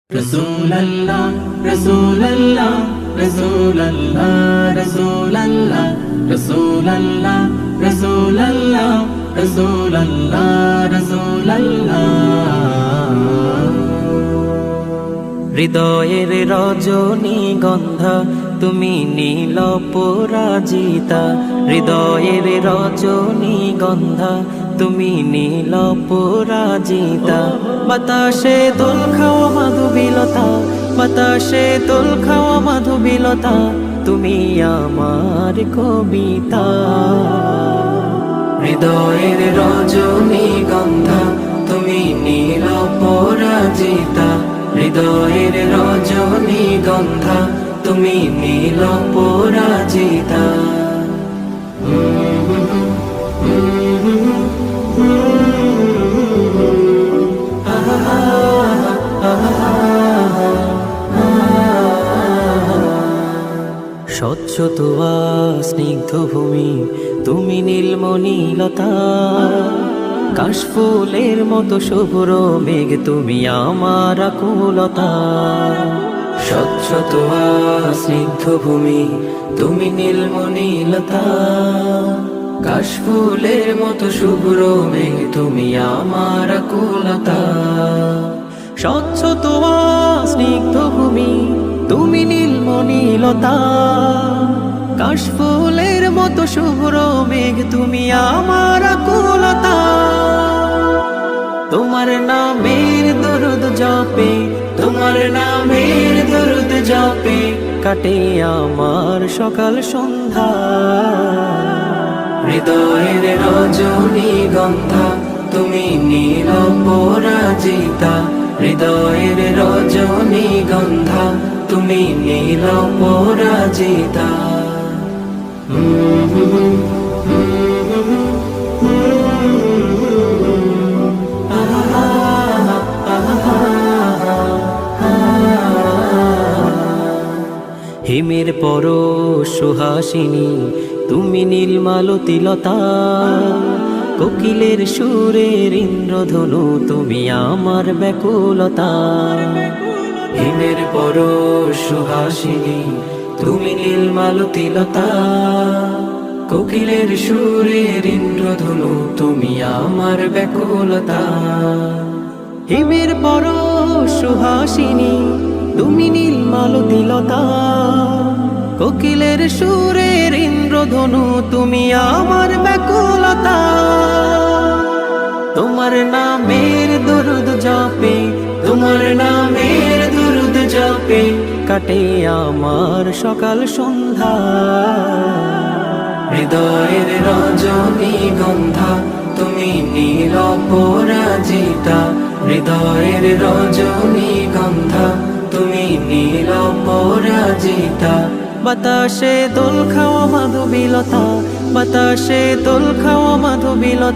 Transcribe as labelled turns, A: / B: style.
A: Rasulallah, Rasulallah, Rasulallah, Rasulallah, Rasulallah, Rasulallah, Rasulallah, Rasulallah।
B: হৃদয়ের রজনীগন্ধা তুমি নীল পরাজিতা, হৃদয়ের রজনীগন্ধা তুমি নীল পরাজিতা। বাতাসে দোল খাওয়া মাধুবিলতা, বাতাসে দোল খাওয়া মাধুবিলতা, তুমি আমার কবিতা। হৃদয়ের রজনীগন্ধা তুমি নীল পরাজিতা, হৃদয়ের রজনীগন্ধা তুমি নীল পরাজিতা। স্বচ্ছ তোয়া স্নিগ্ধ ভূমি তুমি নীলমণিলতা, কাশফুলের মতো শুভ্র মেঘ তুমি আমার আকুলতা। স্বচ্ছ তোয়া স্নিগ্ধ ভূমি তুমি নীলমণিলতা, কাশফুলের মতো শুভ্র মেঘ তুমি আমার আকুলতা। স্বচ্ছ তোয়া স্নিগ্ধ ভূমি তুমি নীলমণিলতা, কাশফুলের মতো শুভ্র মেঘ তুমি আমার আকুলতা। তোমার নামের দরুদ জপে, তোমার নামের দরুদ জপে কাটে আমার সকাল সন্ধ্যা। হৃদয়ের রজনীগন্ধা তুমি নীল পরাজিতা, হৃদয়ের রজনীগন্ধা তুমি নীল পরাজিতা। হিমের পরশ সুহাসিনী তুমি নীলমালতিলতা, কোকিলের সুরের ইন্দ্রধনু তুমি আমার ব্যাকুলতা। হিমের পরশ সুহাসিনী তুমি নীলমালতিলতা, কোকিলের সুরের ইন্দ্রধনু তুমি আমার ব্যাকুলতা। হিমের পরশ সুহাসিনী তুমি নীলমালতিলতা, কোকিলের সুরের ইন্দ্রধনু তুমি আমার ব্যাকুলতা। তোমার নামের দরুদ জপে, তোমার নামের দরুদ জপে কাটে আমার সকাল সন্ধ্যা। হৃদয়ের রজনীগন্ধা তুমি নীল পরাজিতা, হৃদয়ের রজনীগন্ধা তুমি নীল পরাজিতা। বাতাসে দোল খাওয়া মাধুবিলতা, বাতাসে দোল খাওয়া মাধুবিলতা।